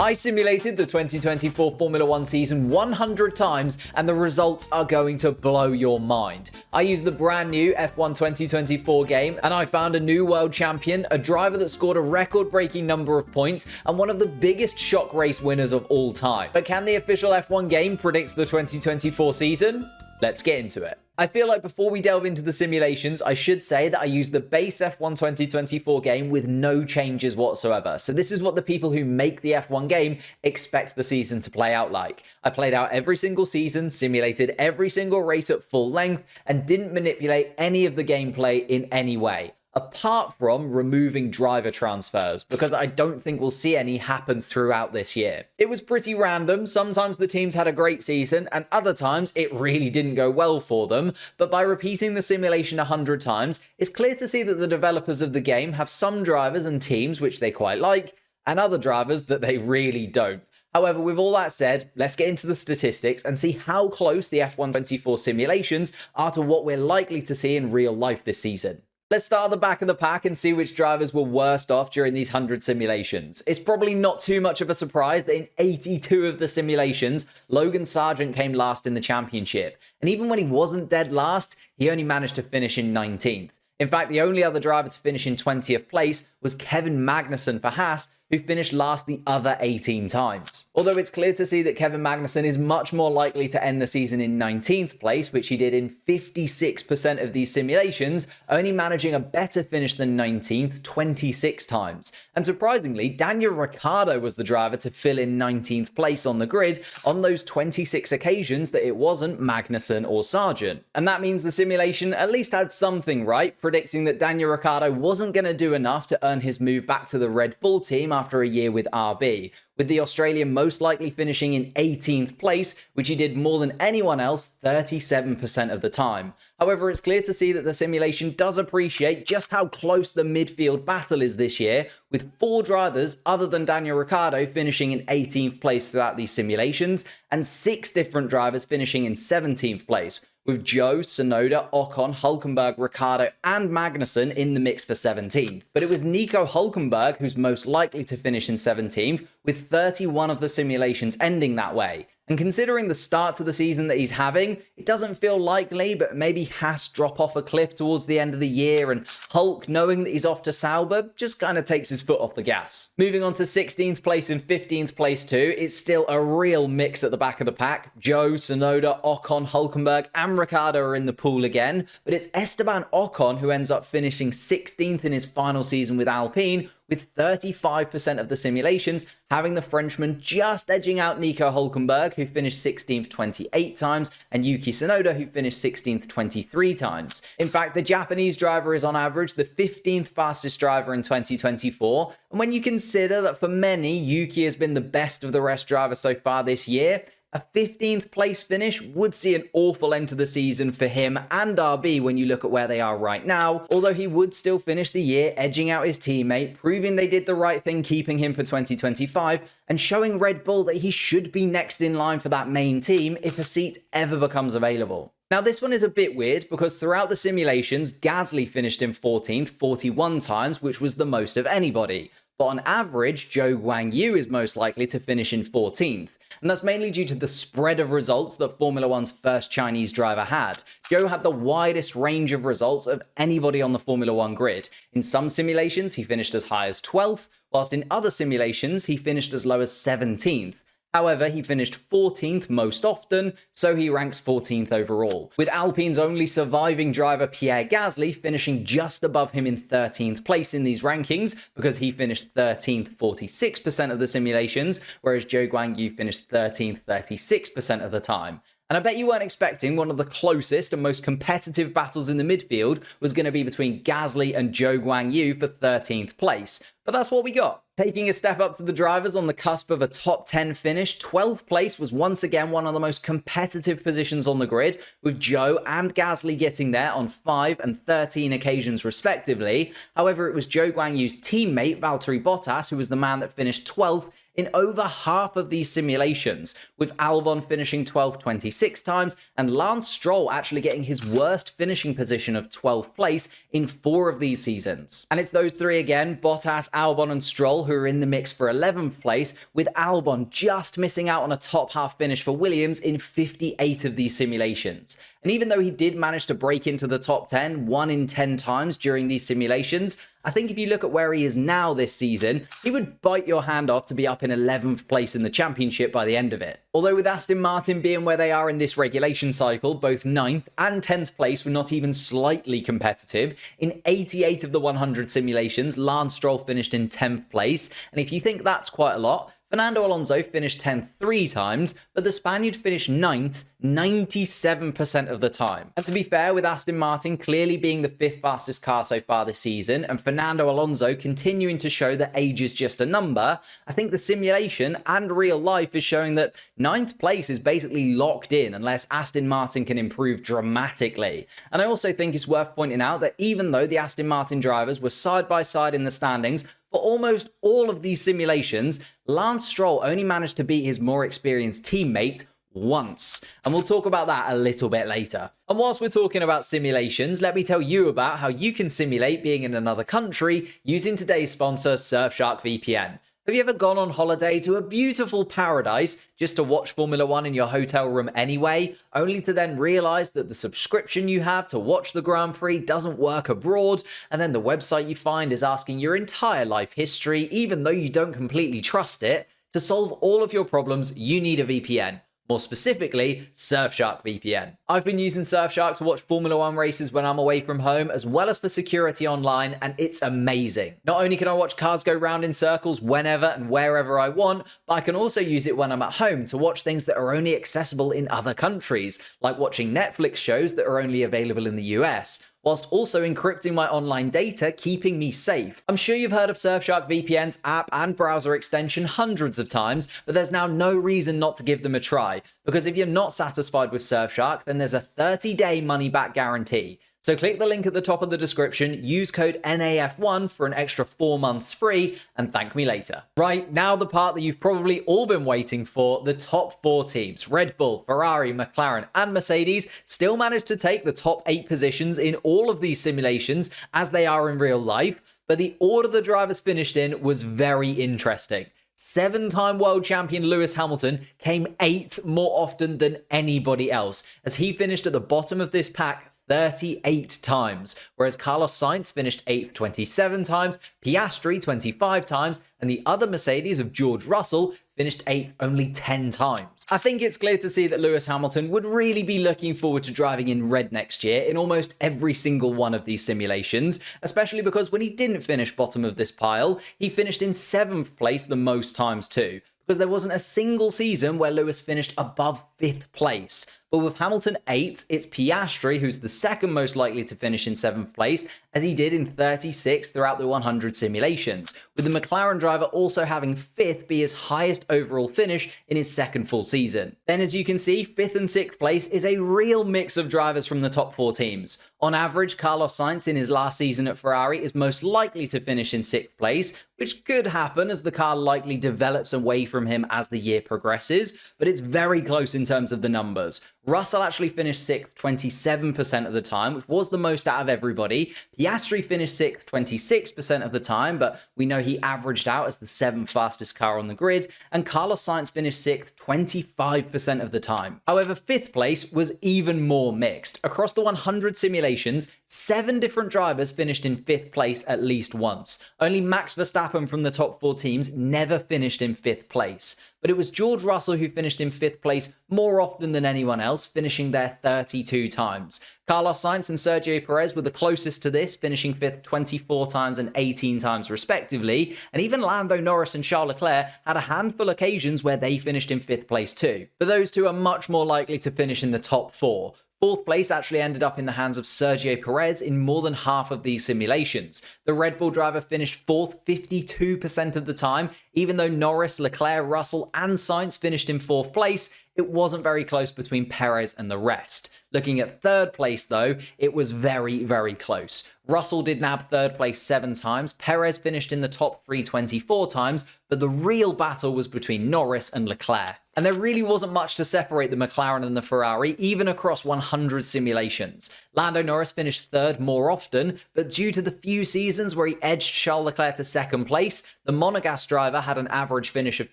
I simulated the 2024 Formula 1 season 100 times and the results are going to blow your mind. I used the brand new F1 2024 game and I found a new world champion, a driver that scored a record-breaking number of points, and one of the biggest shock race winners of all time. But can the official F1 game predict the 2024 season? Let's get into it. I feel like before we delve into the simulations, I should say that I used the base F1 2024 game with no changes whatsoever. So this is what the people who make the F1 game expect the season to play out like. I played out every single season, simulated every single race at full length, and didn't manipulate any of the gameplay in any way, apart from removing driver transfers, because I don't think we'll see any happen throughout this year. It was pretty random. Sometimes the teams had a great season, and other times it really didn't go well for them. But by repeating the simulation 100 times, it's clear to see that the developers of the game have some drivers and teams which they quite like, and other drivers that they really don't. However, with all that said, let's get into the statistics and see how close the F1 24 simulations are to what we're likely to see in real life this season. Let's start at the back of the pack and see which drivers were worst off during these 100 simulations. It's probably not too much of a surprise that in 82 of the simulations, Logan Sargent came last in the championship. And even when he wasn't dead last, he only managed to finish in 19th. In fact, the only other driver to finish in 20th place was Kevin Magnussen for Haas, who finished last the other 18 times. Although it's clear to see that Kevin Magnussen is much more likely to end the season in 19th place, which he did in 56% of these simulations, only managing a better finish than 19th 26 times. And surprisingly, Daniel Ricciardo was the driver to fill in 19th place on the grid on those 26 occasions that it wasn't Magnussen or Sargent. And that means the simulation at least had something right, predicting that Daniel Ricciardo wasn't going to do enough to earn his move back to the Red Bull team after a year with RB, with the Australian most likely finishing in 18th place, which he did more than anyone else 37% of the time. However, it's clear to see that the simulation does appreciate just how close the midfield battle is this year, with 4 drivers other than Daniel Ricciardo finishing in 18th place throughout these simulations, and 6 different drivers finishing in 17th place, with Joe, Tsunoda, Ocon, Hülkenberg, Ricciardo, and Magnussen in the mix for 17th. But it was Nico Hülkenberg who's most likely to finish in 17th, with 31 of the simulations ending that way. And considering the start to the season that he's having, it doesn't feel likely, but maybe Haas drop off a cliff towards the end of the year, and Hulk, knowing that he's off to Sauber, just kind of takes his foot off the gas. Moving on to 16th place and 15th place too, it's still a real mix at the back of the pack. Joe, Tsunoda, Ocon, Hülkenberg, and Ricciardo are in the pool again, but it's Esteban Ocon who ends up finishing 16th in his final season with Alpine, with 35% of the simulations having the Frenchman just edging out Nico Hülkenberg, who finished 16th 28 times, and Yuki Tsunoda, who finished 16th 23 times. In fact, the Japanese driver is on average the 15th fastest driver in 2024, and when you consider that for many, Yuki has been the best of the rest drivers so far this year, a 15th place finish would see an awful end to the season for him and RB when you look at where they are right now, although he would still finish the year edging out his teammate, proving they did the right thing keeping him for 2025, and showing Red Bull that he should be next in line for that main team if a seat ever becomes available. Now this one is a bit weird because throughout the simulations, Gasly finished in 14th 41 times, which was the most of anybody. But on average, Zhou Guanyu is most likely to finish in 14th. And that's mainly due to the spread of results that Formula One's first Chinese driver had. Zhou had the widest range of results of anybody on the Formula One grid. In some simulations, he finished as high as 12th, whilst in other simulations, he finished as low as 17th. However, he finished 14th most often, so he ranks 14th overall, with Alpine's only surviving driver Pierre Gasly finishing just above him in 13th place in these rankings because he finished 13th 46% of the simulations, whereas Zhou Guanyu finished 13th 36% of the time. And I bet you weren't expecting one of the closest and most competitive battles in the midfield was going to be between Gasly and Zhou Guanyu for 13th place. But that's what we got. Taking a step up to the drivers on the cusp of a top 10 finish, 12th place was once again one of the most competitive positions on the grid, with Zhou and Gasly getting there on 5 and 13 occasions respectively. However, it was Zhou Guanyu's teammate Valtteri Bottas who was the man that finished 12th in over half of these simulations, with Albon finishing 12th 26 times and Lance Stroll actually getting his worst finishing position of 12th place in 4 of these seasons. And it's those 3 again, Bottas, Albon and Stroll, who are in the mix for 11th place, with Albon just missing out on a top half finish for Williams in 58 of these simulations. And even though he did manage to break into the top 10 1 in 10 times during these simulations, I think if you look at where he is now this season, he would bite your hand off to be up in 11th place in the championship by the end of it. Although with Aston Martin being where they are in this regulation cycle, both 9th and 10th place were not even slightly competitive. In 88 of the 100 simulations, Lance Stroll finished in 10th place, and if you think that's quite a lot, Fernando Alonso finished 10th 3 times, but the Spaniard finished 9th 97% of the time. And to be fair, with Aston Martin clearly being the 5th fastest car so far this season, and Fernando Alonso continuing to show that age is just a number, I think the simulation and real life is showing that 9th place is basically locked in unless Aston Martin can improve dramatically. And I also think it's worth pointing out that even though the Aston Martin drivers were side by side in the standings for almost all of these simulations, Lance Stroll only managed to beat his more experienced teammate once. And we'll talk about that a little bit later. And whilst we're talking about simulations, let me tell you about how you can simulate being in another country using today's sponsor, Surfshark VPN. Have you ever gone on holiday to a beautiful paradise just to watch Formula 1 in your hotel room anyway, only to then realize that the subscription you have to watch the Grand Prix doesn't work abroad, and then the website you find is asking your entire life history, even though you don't completely trust it? To solve all of your problems, you need a VPN. More specifically, Surfshark VPN. I've been using Surfshark to watch Formula 1 races when I'm away from home, as well as for security online, and it's amazing. Not only can I watch cars go round in circles whenever and wherever I want, but I can also use it when I'm at home to watch things that are only accessible in other countries, like watching Netflix shows that are only available in the US, whilst also encrypting my online data, keeping me safe. I'm sure you've heard of Surfshark VPN's app and browser extension hundreds of times, but there's now no reason not to give them a try, because if you're not satisfied with Surfshark, then there's a 30-day money-back guarantee. So click the link at the top of the description, use code NAF1 for an extra 4 months free, and thank me later. Right, now the part that you've probably all been waiting for, the top 4 teams. Red Bull, Ferrari, McLaren, and Mercedes still managed to take the top 8 positions in all of these simulations as they are in real life, but the order the drivers finished in was very interesting. 7-time world champion Lewis Hamilton came 8th more often than anybody else, as he finished at the bottom of this pack 38 times, whereas Carlos Sainz finished 8th 27 times, Piastri 25 times, and the other Mercedes of George Russell finished 8th only 10 times. I think it's clear to see that Lewis Hamilton would really be looking forward to driving in red next year in almost every single one of these simulations, especially because when he didn't finish bottom of this pile, he finished in 7th place the most times too, because there wasn't a single season where Lewis finished above 5th place. But with Hamilton 8th, it's Piastri who's the second most likely to finish in 7th place, as he did in 36 throughout the 100 simulations, with the McLaren driver also having 5th be his highest overall finish in his second full season. Then as you can see, 5th and 6th place is a real mix of drivers from the top 4 teams. On average, Carlos Sainz in his last season at Ferrari is most likely to finish in 6th place, which could happen as the car likely develops away from him as the year progresses, but it's very close in terms of the numbers. Russell actually finished 6th 27% of the time, which was the most out of everybody. Piastri finished 6th 26% of the time, but we know he averaged out as the 7th fastest car on the grid, and Carlos Sainz finished 6th 25% of the time. However, 5th place was even more mixed. Across the 100 simulations, 7 different drivers finished in 5th place at least once. Only Max Verstappen from the top 4 teams never finished in 5th place. But it was George Russell who finished in 5th place more often than anyone else, finishing there 32 times. Carlos Sainz and Sergio Perez were the closest to this, finishing 5th 24 times and 18 times respectively, and even Lando Norris and Charles Leclerc had a handful of occasions where they finished in 5th place too. But those two are much more likely to finish in the top 4. Fourth place actually ended up in the hands of Sergio Perez in more than half of these simulations. The Red Bull driver finished fourth 52% of the time, even though Norris, Leclerc, Russell and Sainz finished in fourth place. It wasn't very close between Perez and the rest. Looking at third place though, it was very, very close. Russell did nab third place 7 times, Perez finished in the top 3 24 times, but the real battle was between Norris and Leclerc. And there really wasn't much to separate the McLaren and the Ferrari, even across 100 simulations. Lando Norris finished third more often, but due to the few seasons where he edged Charles Leclerc to second place, the Monegasque driver had an average finish of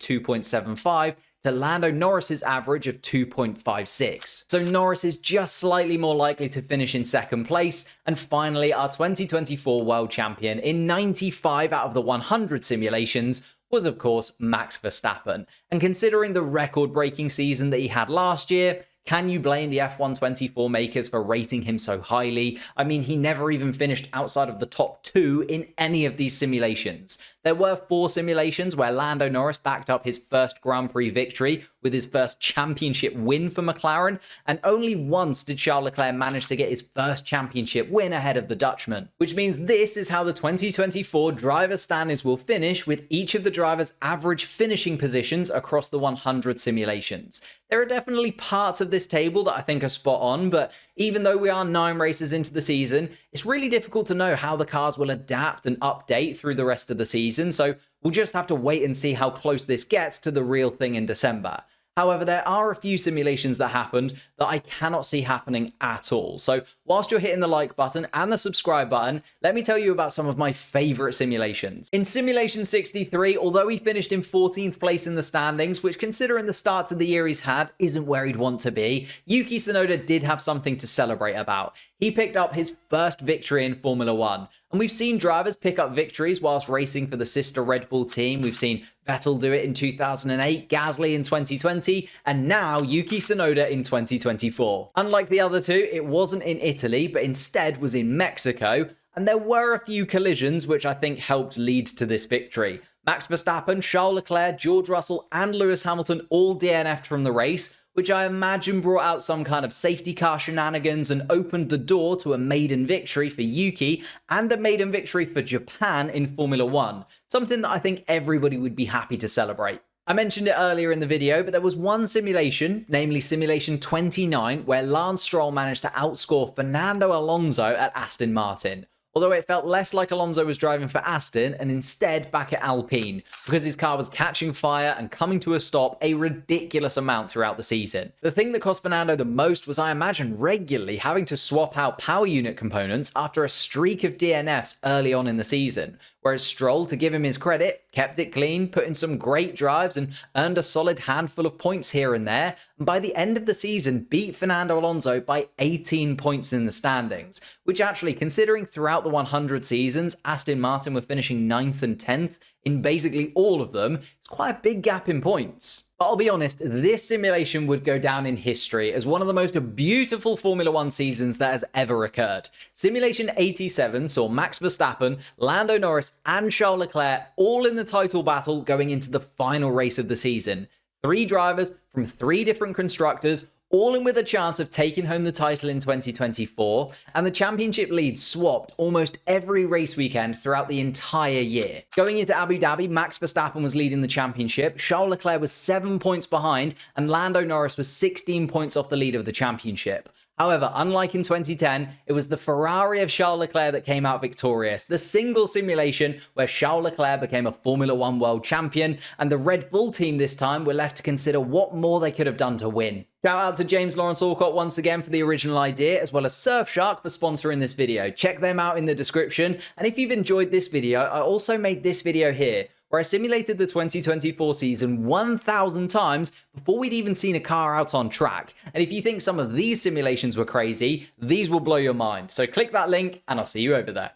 2.75, to Lando Norris's average of 2.56. So Norris is just slightly more likely to finish in second place. And finally, our 2024 world champion in 95 out of the 100 simulations was of course Max Verstappen. And considering the record-breaking season that he had last year, can you blame the F124 makers for rating him so highly? I mean, he never even finished outside of the top 2 in any of these simulations. There were 4 simulations where Lando Norris backed up his first Grand Prix victory with his first championship win for McLaren, and only once did Charles Leclerc manage to get his first championship win ahead of the Dutchman. Which means this is how the 2024 driver standings will finish, with each of the drivers' average finishing positions across the 100 simulations. There are definitely parts of this table that I think are spot on, but even though we are 9 races into the season, it's really difficult to know how the cars will adapt and update through the rest of the season, so we'll just have to wait and see how close this gets to the real thing in December. However, there are a few simulations that happened that I cannot see happening at all. So whilst you're hitting the like button and the subscribe button, let me tell you about some of my favorite simulations. In Simulation 63, although he finished in 14th place in the standings, which considering the start to the year he's had isn't where he'd want to be, Yuki Tsunoda did have something to celebrate about. He picked up his first victory in Formula 1. And we've seen drivers pick up victories whilst racing for the sister Red Bull team. We've seen Vettel do it in 2008, Gasly in 2020, and now Yuki Tsunoda in 2024. Unlike the other two, it wasn't in Italy, but instead was in Mexico, and there were a few collisions which I think helped lead to this victory. Max Verstappen, Charles Leclerc, George Russell, and Lewis Hamilton all DNF'd from the race, which I imagine brought out some kind of safety car shenanigans and opened the door to a maiden victory for Yuki and a maiden victory for Japan in Formula 1, something that I think everybody would be happy to celebrate. I mentioned it earlier in the video, but there was one simulation, namely Simulation 29, where Lance Stroll managed to outscore Fernando Alonso at Aston Martin. Although it felt less like Alonso was driving for Aston and instead back at Alpine, because his car was catching fire and coming to a stop a ridiculous amount throughout the season. The thing that cost Fernando the most was, I imagine, regularly having to swap out power unit components after a streak of DNFs early on in the season, whereas Stroll, to give him his credit, kept it clean, put in some great drives and earned a solid handful of points here and there, and by the end of the season beat Fernando Alonso by 18 points in the standings, which actually, considering throughout the 100 seasons, Aston Martin were finishing 9th and 10th in basically all of them, it's quite a big gap in points. But I'll be honest, this simulation would go down in history as one of the most beautiful Formula 1 seasons that has ever occurred. Simulation 87 saw Max Verstappen, Lando Norris, and Charles Leclerc all in the title battle going into the final race of the season. 3 drivers from 3 different constructors, all in with a chance of taking home the title in 2024, and the championship lead swapped almost every race weekend throughout the entire year. Going into Abu Dhabi, Max Verstappen was leading the championship, Charles Leclerc was 7 points behind, and Lando Norris was 16 points off the lead of the championship. However, unlike in 2010, it was the Ferrari of Charles Leclerc that came out victorious, the single simulation where Charles Leclerc became a Formula 1 world champion, and the Red Bull team this time were left to consider what more they could have done to win. Shout out to James Lawrence Alcott once again for the original idea, as well as SurfShark for sponsoring this video. Check them out in the description, and if you've enjoyed this video, I also made this video here, where I simulated the 2024 season 1,000 times before we'd even seen a car out on track. And if you think some of these simulations were crazy, these will blow your mind. So click that link and I'll see you over there.